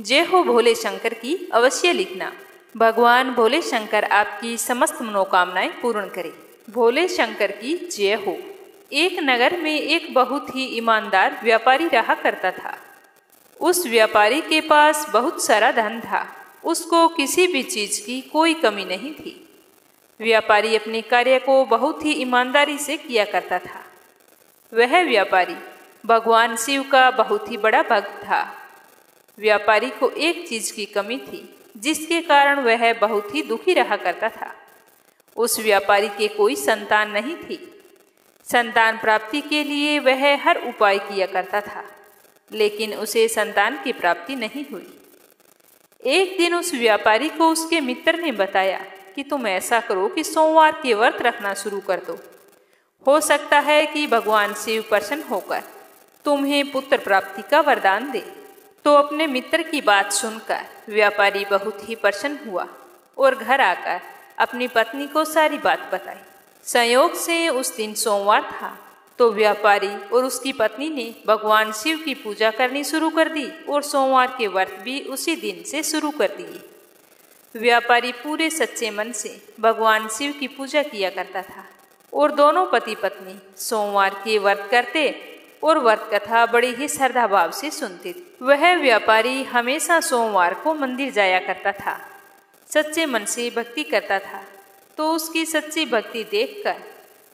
जय हो भोले शंकर की अवश्य लिखना। भगवान भोले शंकर आपकी समस्त मनोकामनाएं पूर्ण करें। भोले शंकर की जय हो। एक नगर में एक बहुत ही ईमानदार व्यापारी रहा करता था। उस व्यापारी के पास बहुत सारा धन था। उसको किसी भी चीज की कोई कमी नहीं थी। व्यापारी अपने कार्य को बहुत ही ईमानदारी से किया करता था। वह व्यापारी भगवान शिव का बहुत ही बड़ा भक्त था। व्यापारी को एक चीज की कमी थी, जिसके कारण वह बहुत ही दुखी रहा करता था। उस व्यापारी के कोई संतान नहीं थी। संतान प्राप्ति के लिए वह हर उपाय किया करता था, लेकिन उसे संतान की प्राप्ति नहीं हुई। एक दिन उस व्यापारी को उसके मित्र ने बताया कि तुम ऐसा करो कि सोमवार के व्रत रखना शुरू कर दो। हो सकता है कि भगवान शिव प्रसन्न होकर तुम्हें पुत्र प्राप्ति का वरदान दे। तो अपने मित्र की बात सुनकर व्यापारी बहुत ही प्रसन्न हुआ और घर आकर अपनी पत्नी को सारी बात बताई। संयोग से उस दिन सोमवार था, तो व्यापारी और उसकी पत्नी ने भगवान शिव की पूजा करनी शुरू कर दी और सोमवार के व्रत भी उसी दिन से शुरू कर दिए। व्यापारी पूरे सच्चे मन से भगवान शिव की पूजा किया करता था और दोनों पति पत्नी सोमवार के व्रत करते और व्रत कथा बड़े ही श्रद्धा भाव से सुनते थे। वह व्यापारी हमेशा सोमवार को मंदिर जाया करता था, सच्चे मन से भक्ति करता था। तो उसकी सच्ची भक्ति देखकर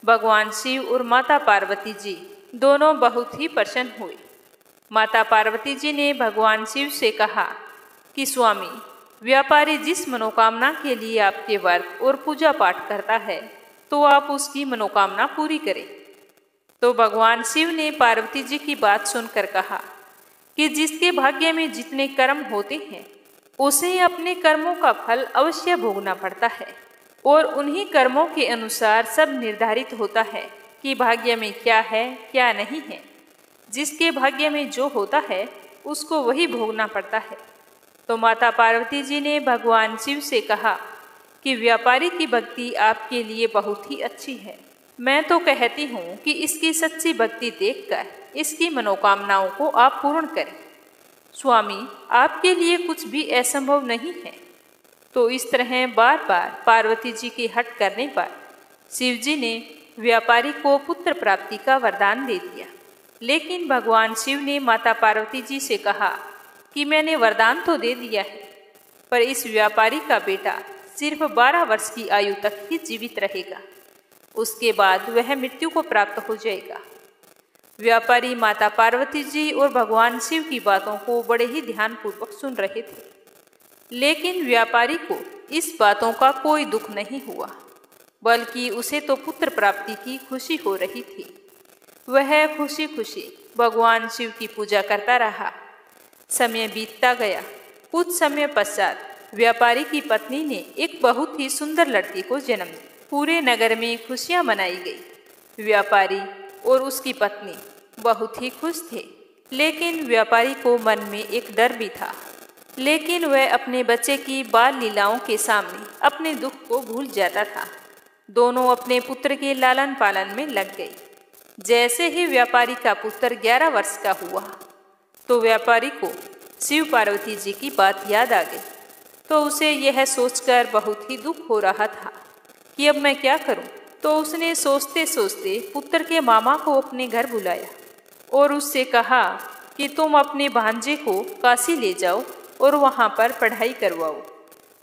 भगवान शिव और माता पार्वती जी दोनों बहुत ही प्रसन्न हुए। माता पार्वती जी ने भगवान शिव से कहा कि स्वामी, व्यापारी जिस मनोकामना के लिए आपके व्रत और पूजा पाठ करता है, तो आप उसकी मनोकामना पूरी करें। तो भगवान शिव ने पार्वती जी की बात सुनकर कहा कि जिसके भाग्य में जितने कर्म होते हैं, उसे अपने कर्मों का फल अवश्य भोगना पड़ता है और उन्हीं कर्मों के अनुसार सब निर्धारित होता है कि भाग्य में क्या है क्या नहीं है। जिसके भाग्य में जो होता है उसको वही भोगना पड़ता है। तो माता पार्वती जी ने भगवान शिव से कहा कि व्यापारी की भक्ति आपके लिए बहुत ही अच्छी है। मैं तो कहती हूँ कि इसकी सच्ची भक्ति देखकर इसकी मनोकामनाओं को आप पूर्ण करें। स्वामी, आपके लिए कुछ भी असंभव नहीं है। तो इस तरह बार बार पार्वती जी की हट करने पर शिव जी ने व्यापारी को पुत्र प्राप्ति का वरदान दे दिया। लेकिन भगवान शिव ने माता पार्वती जी से कहा कि मैंने वरदान तो दे दिया है, पर इस व्यापारी का बेटा सिर्फ 12 वर्ष की आयु तक ही जीवित रहेगा। उसके बाद वह मृत्यु को प्राप्त हो जाएगा। व्यापारी माता पार्वती जी और भगवान शिव की बातों को बड़े ही ध्यानपूर्वक सुन रहे थे, लेकिन व्यापारी को इस बातों का कोई दुख नहीं हुआ, बल्कि उसे तो पुत्र प्राप्ति की खुशी हो रही थी। वह खुशी खुशी भगवान शिव की पूजा करता रहा। समय बीतता गया। कुछ समय पश्चात व्यापारी की पत्नी ने एक बहुत ही सुंदर लड़की को जन्म दिया। पूरे नगर में खुशियां मनाई गई। व्यापारी और उसकी पत्नी बहुत ही खुश थे, लेकिन व्यापारी को मन में एक डर भी था। लेकिन वह अपने बच्चे की बाल लीलाओं के सामने अपने दुख को भूल जाता था। दोनों अपने पुत्र के लालन पालन में लग गए। जैसे ही व्यापारी का पुत्र 11 वर्ष का हुआ, तो व्यापारी को शिव पार्वती जी की बात याद आ गई। तो उसे यह सोचकर बहुत ही दुख हो रहा था कि अब मैं क्या करूं। तो उसने सोचते सोचते पुत्र के मामा को अपने घर बुलाया और उससे कहा कि तुम अपने भांजे को काशी ले जाओ और वहां पर पढ़ाई करवाओ,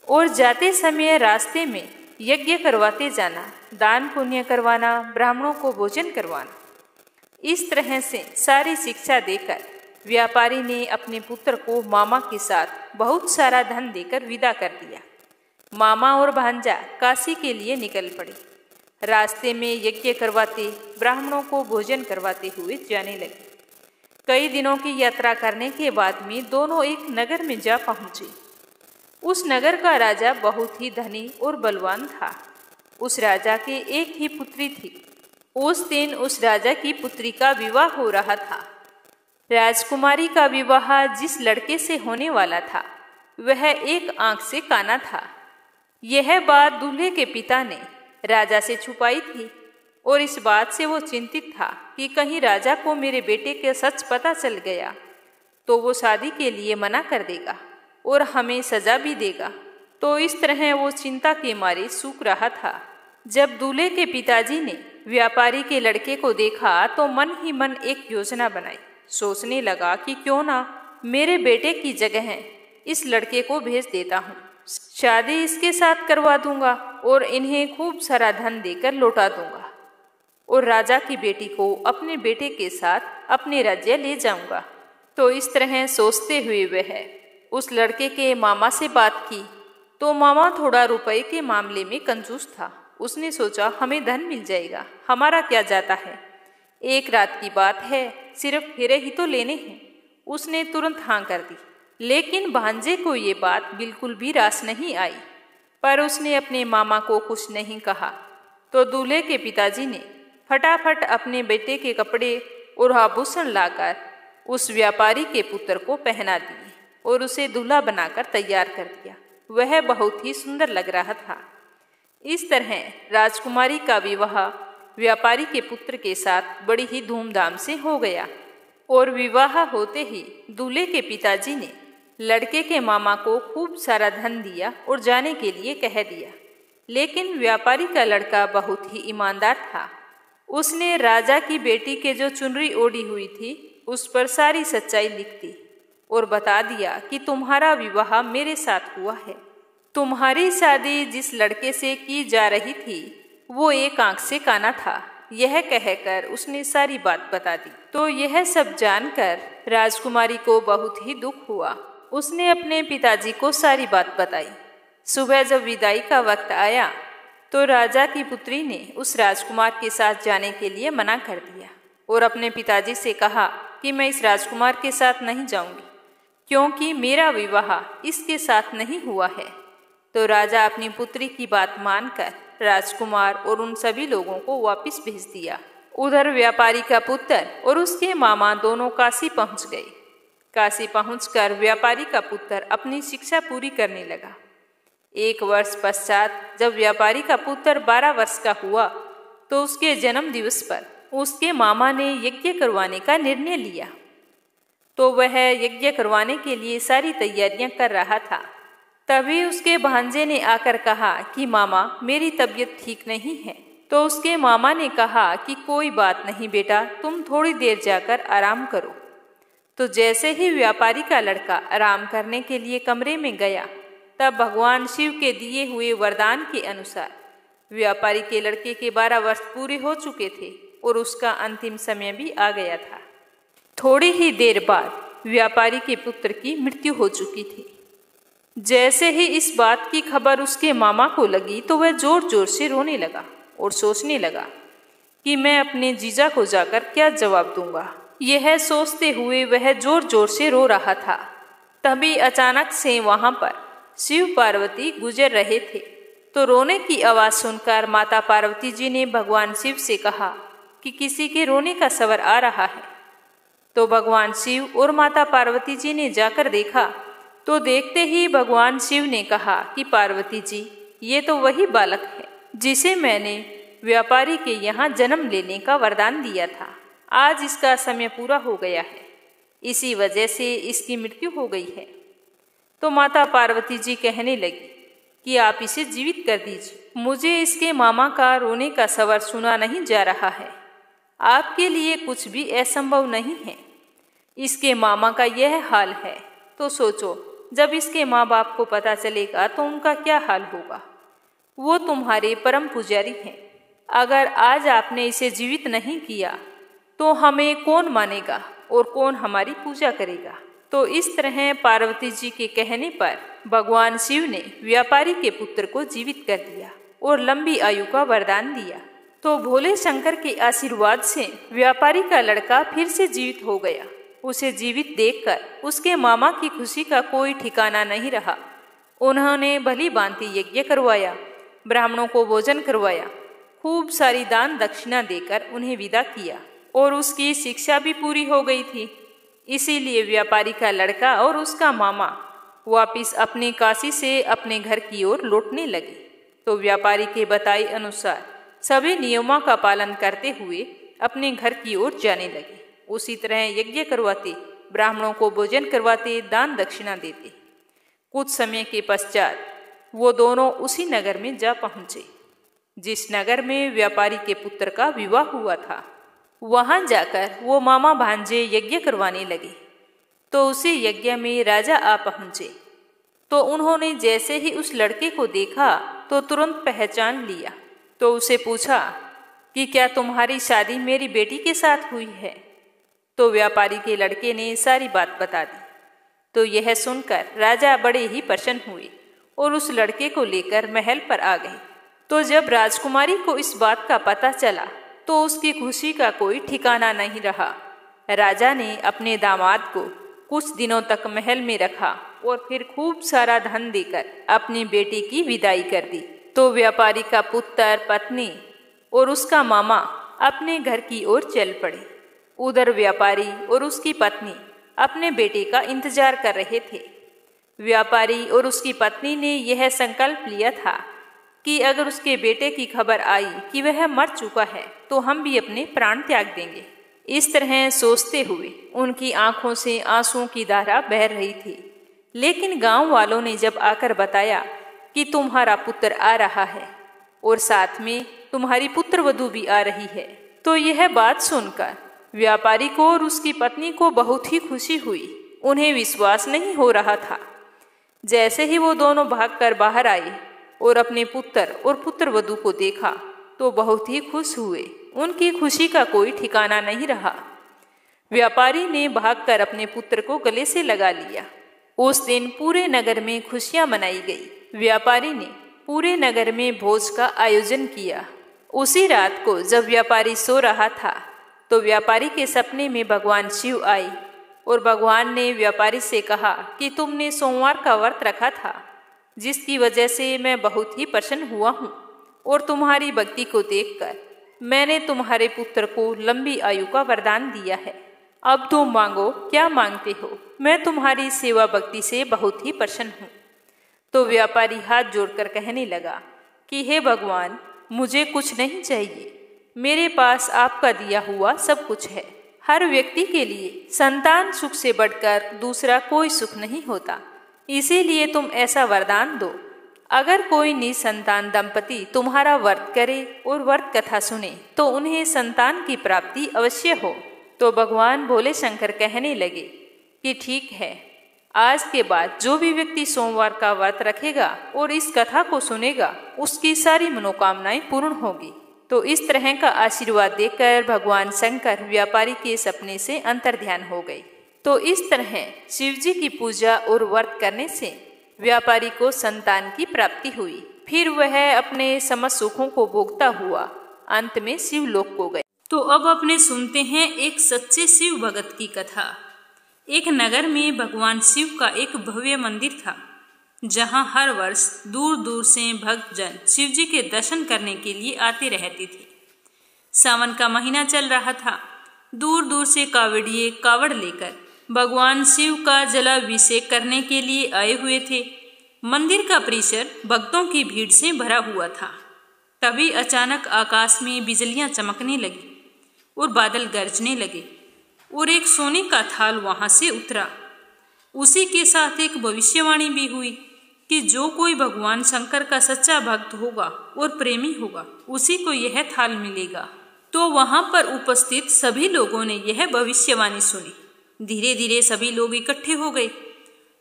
और जाते समय रास्ते में यज्ञ करवाते जाना, दान पुण्य करवाना, ब्राह्मणों को भोजन करवाना। इस तरह से सारी शिक्षा देकर व्यापारी ने अपने पुत्र को मामा के साथ बहुत सारा धन देकर विदा कर दिया। मामा और भांजा काशी के लिए निकल पड़े। रास्ते में यज्ञ करवाते, ब्राह्मणों को भोजन करवाते हुए जाने लगे। कई दिनों की यात्रा करने के बाद में दोनों एक नगर में जा पहुंचे। उस नगर का राजा बहुत ही धनी और बलवान था। उस राजा के एक ही पुत्री थी। उस दिन उस राजा की पुत्री का विवाह हो रहा था। राजकुमारी का विवाह जिस लड़के से होने वाला था, वह एक आंख से काना था। यह बात दूल्हे के पिता ने राजा से छुपाई थी और इस बात से वो चिंतित था कि कहीं राजा को मेरे बेटे का सच पता चल गया तो वो शादी के लिए मना कर देगा और हमें सजा भी देगा। तो इस तरह वो चिंता के मारे सूख रहा था। जब दूल्हे के पिताजी ने व्यापारी के लड़के को देखा तो मन ही मन एक योजना बनाई। सोचने लगा कि क्यों ना मेरे बेटे की जगह इस लड़के को भेज देता हूँ, शादी इसके साथ करवा दूंगा और इन्हें खूब सारा धन देकर लौटा दूंगा और राजा की बेटी को अपने बेटे के साथ अपने राज्य ले जाऊंगा। तो इस तरह सोचते हुए वह उस लड़के के मामा से बात की। तो मामा थोड़ा रुपए के मामले में कंजूस था। उसने सोचा हमें धन मिल जाएगा, हमारा क्या जाता है, एक रात की बात है, सिर्फ हीरे ही तो लेने हैं। उसने तुरंत हाँ कर दी। लेकिन भांजे को ये बात बिल्कुल भी रास नहीं आई, पर उसने अपने मामा को कुछ नहीं कहा। तो दूल्हे के पिताजी ने फटाफट अपने बेटे के कपड़े और आभूषण लाकर उस व्यापारी के पुत्र को पहना दिए और उसे दूल्हा बनाकर तैयार कर दिया। वह बहुत ही सुंदर लग रहा था। इस तरह राजकुमारी का विवाह व्यापारी के पुत्र के साथ बड़ी ही धूमधाम से हो गया और विवाह होते ही दूल्हे के पिताजी ने लड़के के मामा को खूब सारा धन दिया और जाने के लिए कह दिया। लेकिन व्यापारी का लड़का बहुत ही ईमानदार था। उसने राजा की बेटी के जो चुनरी ओढ़ी हुई थी उस पर सारी सच्चाई लिख दी और बता दिया कि तुम्हारा विवाह मेरे साथ हुआ है। तुम्हारी शादी जिस लड़के से की जा रही थी वो एक आंख से काना था। यह कहकर उसने सारी बात बता दी। तो यह सब जानकर राजकुमारी को बहुत ही दुख हुआ। उसने अपने पिताजी को सारी बात बताई। सुबह जब विदाई का वक्त आया तो राजा की पुत्री ने उस राजकुमार के साथ जाने के लिए मना कर दिया और अपने पिताजी से कहा कि मैं इस राजकुमार के साथ नहीं जाऊंगी क्योंकि मेरा विवाह इसके साथ नहीं हुआ है। तो राजा अपनी पुत्री की बात मानकर राजकुमार और उन सभी लोगों को वापस भेज दिया। उधर व्यापारी का पुत्र और उसके मामा दोनों काशी पहुंच गए। काशी पहुंचकर व्यापारी का पुत्र अपनी शिक्षा पूरी करने लगा। 1 वर्ष पश्चात जब व्यापारी का पुत्र 12 वर्ष का हुआ तो उसके जन्म दिवस पर उसके मामा ने यज्ञ करवाने का निर्णय लिया। तो वह यज्ञ करवाने के लिए सारी तैयारियां कर रहा था। तभी उसके भांजे ने आकर कहा कि मामा मेरी तबीयत ठीक नहीं है। तो उसके मामा ने कहा कि कोई बात नहीं बेटा, तुम थोड़ी देर जाकर आराम करो। तो जैसे ही व्यापारी का लड़का आराम करने के लिए कमरे में गया तब भगवान शिव के दिए हुए वरदान के अनुसार व्यापारी के लड़के के 12 वर्ष पूरे हो चुके थे और उसका अंतिम समय भी आ गया था। थोड़ी ही देर बाद व्यापारी के पुत्र की मृत्यु हो चुकी थी। जैसे ही इस बात की खबर उसके मामा को लगी तो वह जोर जोर से रोने लगा और सोचने लगा कि मैं अपने जीजा को जाकर क्या जवाब दूंगा। यह सोचते हुए वह जोर जोर से रो रहा था। तभी अचानक से वहां पर शिव पार्वती गुजर रहे थे। तो रोने की आवाज सुनकर माता पार्वती जी ने भगवान शिव से कहा कि किसी के रोने का स्वर आ रहा है। तो भगवान शिव और माता पार्वती जी ने जाकर देखा तो देखते ही भगवान शिव ने कहा कि पार्वती जी, ये तो वही बालक है जिसे मैंने व्यापारी के यहाँ जन्म लेने का वरदान दिया था। आज इसका समय पूरा हो गया है, इसी वजह से इसकी मृत्यु हो गई है। तो माता पार्वती जी कहने लगी कि आप इसे जीवित कर दीजिए, मुझे इसके मामा का रोने का स्वर सुना नहीं जा रहा है। आपके लिए कुछ भी असंभव नहीं है। इसके मामा का यह हाल है तो सोचो जब इसके माँ बाप को पता चलेगा तो उनका क्या हाल होगा। वो तुम्हारे परम पुजारी हैं। अगर आज आपने इसे जीवित नहीं किया तो हमें कौन मानेगा और कौन हमारी पूजा करेगा। तो इस तरह पार्वती जी के कहने पर भगवान शिव ने व्यापारी के पुत्र को जीवित कर दिया और लंबी आयु का वरदान दिया। तो भोले शंकर के आशीर्वाद से व्यापारी का लड़का फिर से जीवित हो गया। उसे जीवित देखकर उसके मामा की खुशी का कोई ठिकाना नहीं रहा। उन्होंने भली भांति यज्ञ करवाया, ब्राह्मणों को भोजन करवाया, खूब सारी दान दक्षिणा देकर उन्हें विदा किया और उसकी शिक्षा भी पूरी हो गई थी। इसीलिए व्यापारी का लड़का और उसका मामा वापिस अपने काशी से अपने घर की ओर लौटने लगे। तो व्यापारी के बताए अनुसार सभी नियमों का पालन करते हुए अपने घर की ओर जाने लगे। उसी तरह यज्ञ करवाते, ब्राह्मणों को भोजन करवाते, दान दक्षिणा देते। कुछ समय के पश्चात वो दोनों उसी नगर में जा पहुँचे जिस नगर में व्यापारी के पुत्र का विवाह हुआ था। वहां जाकर वो मामा भांजे यज्ञ करवाने लगे तो उसी यज्ञ में राजा आ पहुँचे। तो उन्होंने जैसे ही उस लड़के को देखा तो तुरंत पहचान लिया। तो उसे पूछा कि क्या तुम्हारी शादी मेरी बेटी के साथ हुई है? तो व्यापारी के लड़के ने सारी बात बता दी। तो यह सुनकर राजा बड़े ही प्रसन्न हुए और उस लड़के को लेकर महल पर आ गए। तो जब राजकुमारी को इस बात का पता चला तो उसकी खुशी का कोई ठिकाना नहीं रहा। राजा ने अपने दामाद को कुछ दिनों तक महल में रखा और फिर खूब सारा धन देकर अपनी बेटी की विदाई कर दी। तो व्यापारी का पुत्र, पत्नी और उसका मामा अपने घर की ओर चल पड़े। उधर व्यापारी और उसकी पत्नी अपने बेटे का इंतजार कर रहे थे। व्यापारी और उसकी पत्नी ने यह संकल्प लिया था कि अगर उसके बेटे की खबर आई कि वह मर चुका है तो हम भी अपने प्राण त्याग देंगे। इस तरह सोचते हुए उनकी आंखों से आंसुओं की धारा बह रही थी। लेकिन गांव वालों ने जब आकर बताया कि तुम्हारा पुत्र आ रहा है और साथ में तुम्हारी पुत्रवधू भी आ रही है, तो यह बात सुनकर व्यापारी को और उसकी पत्नी को बहुत ही खुशी हुई। उन्हें विश्वास नहीं हो रहा था। जैसे ही वो दोनों भागकर बाहर आए और अपने पुत्र और पुत्रवधू को देखा तो बहुत ही खुश हुए। उनकी खुशी का कोई ठिकाना नहीं रहा। व्यापारी ने भागकर अपने पुत्र को गले से लगा लिया। उस दिन पूरे नगर में खुशियां मनाई गई। व्यापारी ने पूरे नगर में भोज का आयोजन किया। उसी रात को जब व्यापारी सो रहा था तो व्यापारी के सपने में भगवान शिव आए और भगवान ने व्यापारी से कहा कि तुमने सोमवार का व्रत रखा था, जिसकी वजह से मैं बहुत ही प्रसन्न हुआ हूँ और तुम्हारी भक्ति को देखकर मैंने तुम्हारे पुत्र को लंबी आयु का वरदान दिया है। अब तुम मांगो, क्या मांगते हो? मैं तुम्हारी सेवा भक्ति से बहुत ही प्रसन्न हूँ। तो व्यापारी हाथ जोड़कर कहने लगा कि हे भगवान, मुझे कुछ नहीं चाहिए, मेरे पास आपका दिया हुआ सब कुछ है। हर व्यक्ति के लिए संतान सुख से बढ़कर दूसरा कोई सुख नहीं होता, इसीलिए तुम ऐसा वरदान दो। अगर कोई निसंतान दंपति तुम्हारा व्रत करे और व्रत कथा सुने तो उन्हें संतान की प्राप्ति अवश्य हो। तो भगवान भोले शंकर कहने लगे कि ठीक है, आज के बाद जो भी व्यक्ति सोमवार का व्रत रखेगा और इस कथा को सुनेगा उसकी सारी मनोकामनाएं पूर्ण होगी। तो इस तरह का आशीर्वाद देकर भगवान शंकर व्यापारी के सपने से अंतर्ध्यान हो गए। तो इस तरह शिवजी की पूजा और व्रत करने से व्यापारी को संतान की प्राप्ति हुई। फिर वह अपने समस्त सुखों को भोगता हुआ अंत में शिवलोक को गए। तो अब अपने सुनते हैं एक सच्चे शिव भगत की कथा। एक नगर में भगवान शिव का एक भव्य मंदिर था, जहां हर वर्ष दूर दूर से भक्तजन शिव जी के दर्शन करने के लिए आते रहते थे। सावन का महीना चल रहा था। दूर दूर से कावड़िए कावड़ लेकर भगवान शिव का जलाभिषेक करने के लिए आए हुए थे। मंदिर का परिसर भक्तों की भीड़ से भरा हुआ था। तभी अचानक आकाश में बिजलियां चमकने लगी और बादल गरजने लगे और एक सोने का थाल वहां से उतरा। उसी के साथ एक भविष्यवाणी भी हुई कि जो कोई भगवान शंकर का सच्चा भक्त होगा और प्रेमी होगा उसी को यह थाल मिलेगा। तो वहां पर उपस्थित सभी लोगों ने यह भविष्यवाणी सुनी। धीरे धीरे सभी लोग इकट्ठे हो गए।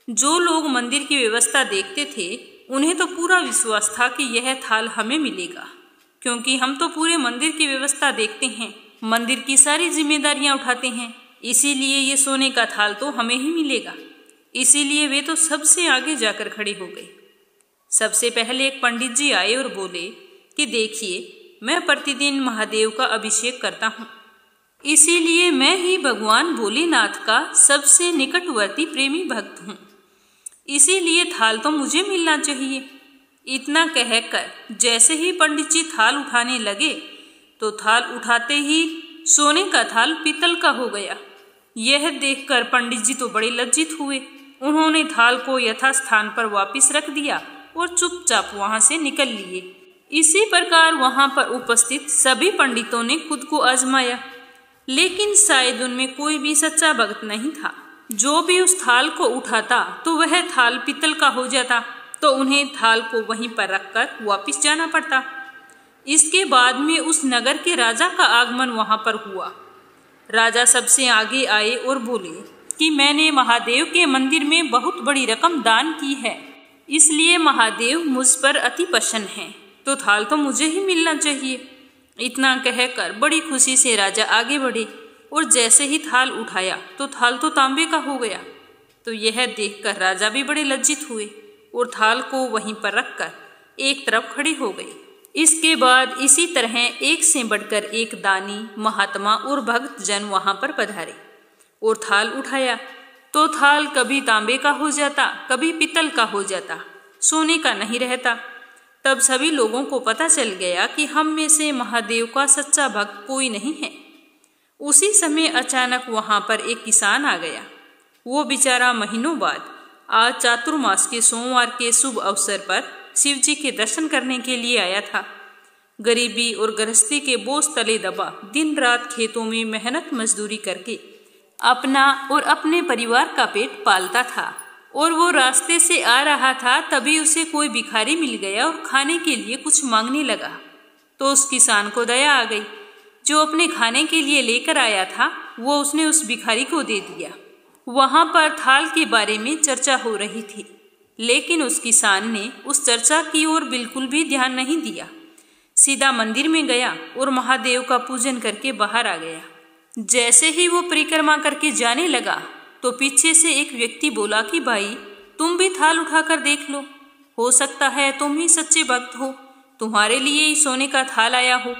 जो लोग मंदिर की व्यवस्था देखते थे उन्हें तो पूरा विश्वास था कि यह थाल हमें मिलेगा, क्योंकि हम तो पूरे मंदिर की व्यवस्था देखते हैं, मंदिर की सारी जिम्मेदारियां उठाते हैं, इसीलिए ये सोने का थाल तो हमें ही मिलेगा। इसीलिए वे तो सबसे आगे जाकर खड़े हो गए। सबसे पहले एक पंडित जी आए और बोले कि देखिए, मैं प्रतिदिन महादेव का अभिषेक करता हूँ, इसीलिए मैं ही भगवान भोलेनाथ का सबसे निकटवर्ती प्रेमी भक्त हूँ, इसीलिए थाल तो मुझे मिलना चाहिए। इतना कहकर जैसे ही पंडित जी थाल उठाने लगे तो थाल उठाते ही सोने का थाल पीतल का हो गया। यह देखकर पंडित जी तो बड़े लज्जित हुए। उन्होंने थाल को यथास्थान पर वापस रख दिया और चुपचाप वहां से निकल लिए। इसी प्रकार वहां पर उपस्थित सभी पंडितों ने खुद को आजमाया, लेकिन शायद उनमें कोई भी सच्चा भक्त नहीं था। जो भी उस थाल को उठाता तो वह थाल पीतल का हो जाता, तो उन्हें थाल को वहीं पर रखकर वापस जाना पड़ता। इसके बाद में उस नगर के राजा का आगमन वहां पर हुआ। राजा सबसे आगे आए और बोले कि मैंने महादेव के मंदिर में बहुत बड़ी रकम दान की है, इसलिए महादेव मुझ पर अति प्रसन्न हैं, तो थाल तो मुझे ही मिलना चाहिए। इतना कहकर बड़ी खुशी से राजा आगे बढ़े और जैसे ही थाल उठाया तो थाल तो तांबे का हो गया। तो यह देखकर राजा भी बड़े लज्जित हुए और थाल को वहीं पर रखकर एक तरफ खड़े हो गए। इसके बाद इसी तरह एक से बढ़कर एक दानी, महात्मा और भक्त जन वहां पर पधारे और थाल उठाया तो थाल कभी तांबे का हो जाता, कभी पीतल का हो जाता, सोने का नहीं रहता। तब सभी लोगों को पता चल गया कि हम में से महादेव का सच्चा भक्त कोई नहीं है। उसी समय अचानक वहां पर एक किसान आ गया। वो बेचारा महीनों बाद आज चातुर्मास के सोमवार के शुभ अवसर पर शिव जी के दर्शन करने के लिए आया था। गरीबी और गृहस्थी के बोझ तले दबा दिन रात खेतों में मेहनत मजदूरी करके अपना और अपने परिवार का पेट पालता था और वो रास्ते से आ रहा था, तभी उसे कोई भिखारी मिल गया और खाने के लिए कुछ मांगने लगा। तो उस किसान को दया आ गई। जो अपने खाने के लिए लेकर आया था वो उसने उस भिखारी को दे दिया। वहां पर थाल के बारे में चर्चा हो रही थी, लेकिन उस किसान ने उस चर्चा की ओर बिल्कुल भी ध्यान नहीं दिया। सीधा मंदिर में गया और महादेव का पूजन करके बाहर आ गया। जैसे ही वो परिक्रमा करके जाने लगा तो पीछे से एक व्यक्ति बोला कि भाई तुम भी थाल उठाकर देख लो, हो सकता है तुम ही सच्चे भक्त हो, तुम्हारे लिए ही सोने का थाल आया हो।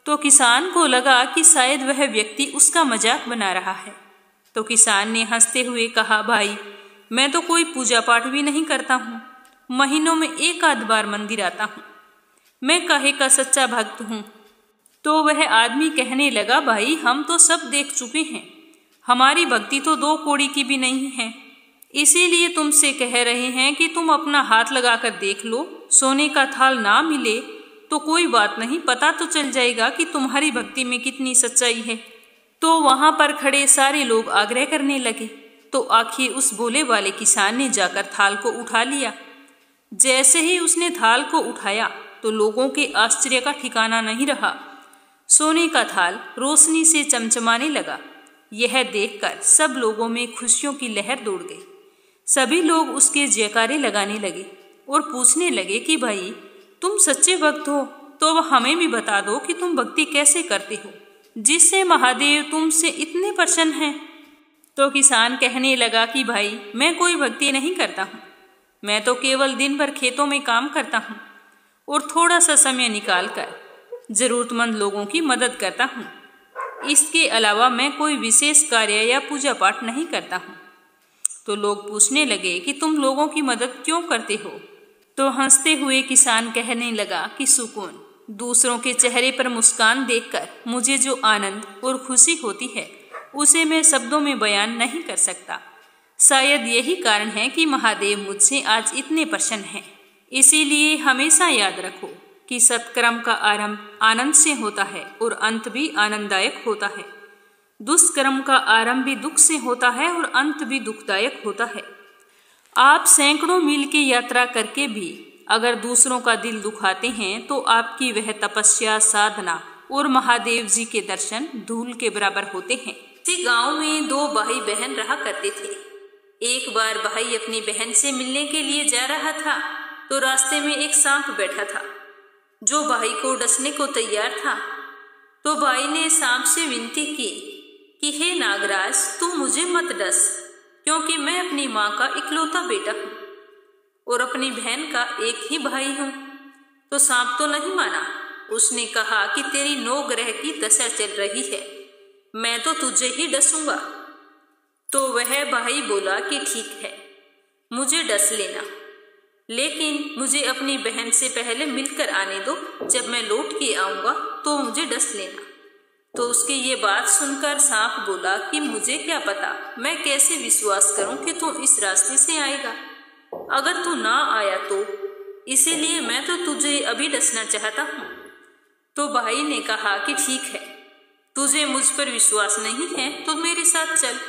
तो किसान को लगा कि शायद वह व्यक्ति उसका मजाक बना रहा है। तो किसान ने हंसते हुए कहा, भाई मैं तो कोई पूजा पाठ भी नहीं करता हूँ, महीनों में एक आध बार मंदिर आता हूँ, मैं काहे का सच्चा भक्त हूँ। तो वह आदमी कहने लगा, भाई हम तो सब देख चुके हैं, हमारी भक्ति तो 2 कौड़ी की भी नहीं है, इसीलिए तुमसे कह रहे हैं कि तुम अपना हाथ लगाकर देख लो। सोने का थाल ना मिले तो कोई बात नहीं, पता तो चल जाएगा कि तुम्हारी भक्ति में कितनी सच्चाई है। तो वहां पर खड़े सारे लोग आग्रह करने लगे। तो आखिर उस भोले वाले किसान ने जाकर थाल को उठा लिया। जैसे ही उसने थाल को उठाया तो लोगों के आश्चर्य का ठिकाना नहीं रहा। सोने का थाल रोशनी से चमचमाने लगा। यह देखकर सब लोगों में खुशियों की लहर दौड़ गई। सभी लोग उसके जयकारे लगाने लगे और पूछने लगे कि भाई तुम सच्चे भक्त हो तो अब हमें भी बता दो कि तुम भक्ति कैसे करते हो, जिससे महादेव तुमसे इतने प्रसन्न हैं। तो किसान कहने लगा कि भाई मैं कोई भक्ति नहीं करता हूँ, मैं तो केवल दिन भर खेतों में काम करता हूँ और थोड़ा सा समय निकालकर जरूरतमंद लोगों की मदद करता हूँ। इसके अलावा मैं कोई विशेष कार्य या पूजा पाठ नहीं करता हूँ। तो लोग पूछने लगे कि तुम लोगों की मदद क्यों करते हो। तो हंसते हुए किसान कहने लगा कि सुकून, दूसरों के चेहरे पर मुस्कान देखकर मुझे जो आनंद और खुशी होती है उसे मैं शब्दों में बयान नहीं कर सकता। शायद यही कारण है कि महादेव मुझसे आज इतने प्रसन्न हैं। इसीलिए हमेशा याद रखो कि सत्कर्म का आरंभ आनंद से होता है और अंत भी आनंददायक होता है। दुष्कर्म का आरंभ भी दुख से होता है और अंत भी दुखदायक होता है। आप सैकड़ों मील की यात्रा करके भी अगर दूसरों का दिल दुखाते हैं तो आपकी वह तपस्या, साधना और महादेव जी के दर्शन धूल के बराबर होते हैं। इसी गांव में 2 भाई बहन रहा करते थे। एक बार भाई अपनी बहन से मिलने के लिए जा रहा था तो रास्ते में एक सांप बैठा था जो भाई को डसने को तैयार था। तो भाई ने सांप से विनती की कि हे नागराज, तू मुझे मत डस, क्योंकि मैं अपनी माँ का इकलौता बेटा हूँ और अपनी बहन का एक ही भाई हूँ। तो सांप तो नहीं माना। उसने कहा कि तेरी 9 ग्रह की दशा चल रही है, मैं तो तुझे ही डसूंगा। तो वह भाई बोला कि ठीक है, मुझे डस लेना, लेकिन मुझे अपनी बहन से पहले मिलकर आने दो, जब मैं लौट के आऊंगा तो मुझे डस लेना। तो उसकी ये बात सुनकर सांप बोला कि मुझे क्या पता, मैं कैसे विश्वास करूं कि तू इस रास्ते से आएगा, अगर तू ना आया तो, इसीलिए मैं तो तुझे अभी डसना चाहता हूँ। तो भाई ने कहा कि ठीक है, तुझे मुझ पर विश्वास नहीं है तो मेरे साथ चल,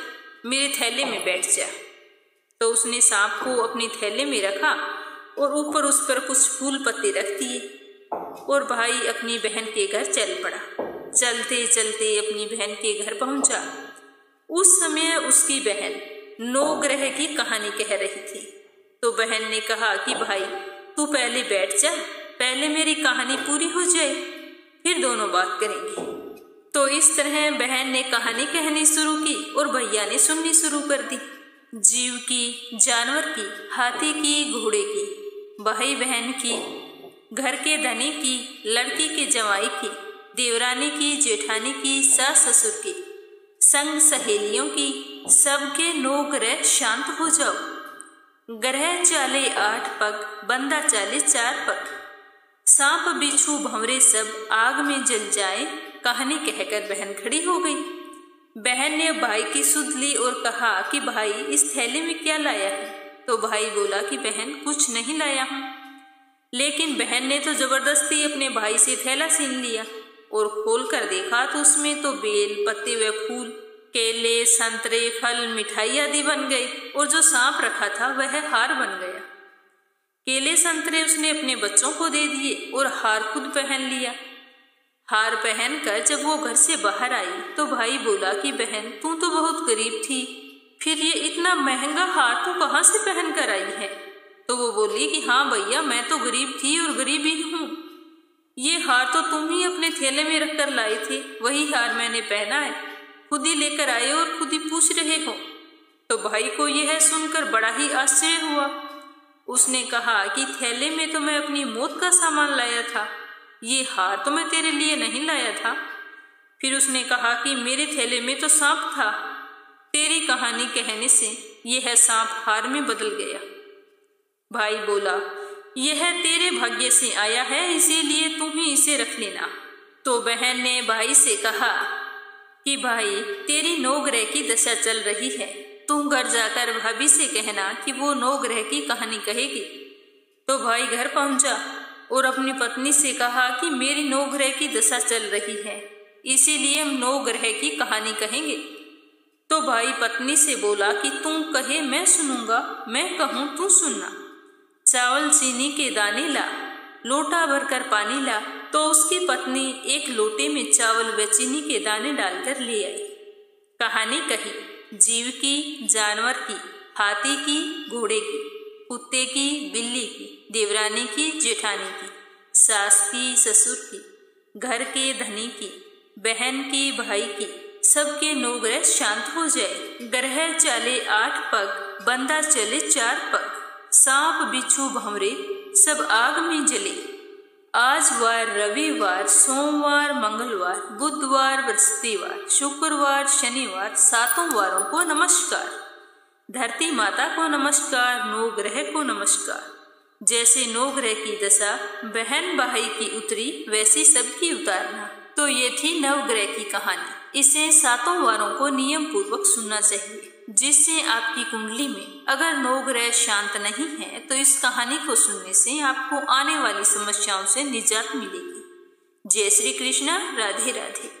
मेरे थैले में बैठ जा। तो उसने सांप को अपने थैले में रखा और ऊपर उस पर कुछ फूल पत्ते रख दिए और भाई अपनी बहन के घर चल पड़ा। चलते चलते अपनी बहन के घर पहुंचा। उस समय उसकी बहन 9 ग्रह की कहानी कह रही थी। तो बहन ने कहा कि भाई तू पहले बैठ जा, पहले मेरी कहानी पूरी हो जाए, फिर दोनों बात करेंगे। तो इस तरह बहन ने कहानी कहनी शुरू की और भैया ने सुननी शुरू कर दी। जीव की, जानवर की, हाथी की, घोड़े की, भाई बहन की, घर के धनी की, लड़की के जवाई की, देवरानी की, जेठानी की, सास ससुर की, संग सहेलियों की, सबके 9 ग्रह शांत हो जाओ। ग्रह चाले 8 पग, बंदा चाले 4 पग, सांप बिच्छू भंवरे सब आग में जल जाए। कहानी कहकर बहन खड़ी हो गई। बहन ने भाई की सुध ली और कहा कि भाई इस थैले में क्या लाया है? तो भाई बोला कि बहन कुछ नहीं लाया हूं। लेकिन बहन ने तो जबरदस्ती अपने भाई से थैला छीन लिया और खोल कर देखा तो उसमें तो बेल, पत्ते व फूल, केले, संतरे, फल, मिठाई आदि बन गए और जो सांप रखा था वह हार बन गया। केले संतरे उसने अपने बच्चों को दे दिए और हार खुद पहन लिया। हार पहनकर जब वो घर से बाहर आई तो भाई बोला कि बहन तू तो बहुत गरीब थी, फिर ये इतना महंगा हार तू कहाँ से पहन कर आई है? तो वो बोली कि हाँ भैया मैं तो गरीब थी और गरीब ही हूँ। ये हार तो तुम ही अपने थैले में रख कर लाए थे, वही हार मैंने पहना है, खुद ही लेकर आए और खुद ही पूछ रहे हो। तो भाई को यह सुनकर बड़ा ही आश्चर्य हुआ। उसने कहा कि थैले में तो मैं अपनी मौत का सामान लाया था, ये हार तो मैं तेरे लिए नहीं लाया था। फिर उसने कहा कि मेरे थैले में तो सांप था, तेरी कहानी कहने से यह सांप हार में बदल गया। भाई बोला यह तेरे भाग्य से आया है, इसीलिए तुम ही इसे रख लेना। तो बहन ने भाई से कहा कि भाई तेरी 9 ग्रह की दशा चल रही है, तुम घर जाकर भाभी से कहना कि वो 9 ग्रह की कहानी कहेगी। तो भाई घर पहुंचा और अपनी पत्नी से कहा कि मेरी 9 ग्रह की दशा चल रही है, इसीलिए हम 9 ग्रह की कहानी कहेंगे। तो भाई पत्नी से बोला कि तुम कहे मैं सुनूंगा, मैं कहूं तू सुनना। चावल चीनी के दाने ला, लोटा भरकर पानी ला। तो उसकी पत्नी एक लोटे में चावल व चीनी के दाने डालकर ले आई। कहानी कही जीव की, जानवर की, हाथी की, घोड़े की, कुत्ते की, बिल्ली की, देवरानी की, जेठानी की, सास की, ससुर की, घर के धनी की, बहन की, भाई की, सबके 9 ग्रह शांत हो जाए। ग्रह चले 8 पग, बंदा चले 4 पग, सांप बिच्छू भंवरे सब आग में जले। आज वार, रविवार, सोमवार, मंगलवार, बुधवार, बृहस्पतिवार, शुक्रवार, शनिवार, 7 वारों को नमस्कार। धरती माता को नमस्कार, 9 ग्रह को नमस्कार। जैसे 9 ग्रह की दशा बहन भाई की उतरी, वैसी सबकी उतारना। तो ये थी 9 ग्रह की कहानी। इसे 7 वारों को नियम पूर्वक सुनना चाहिए, जिससे आपकी कुंडली में अगर 9 ग्रह शांत नहीं है तो इस कहानी को सुनने से आपको आने वाली समस्याओं से निजात मिलेगी। जय श्री कृष्ण, राधे राधे।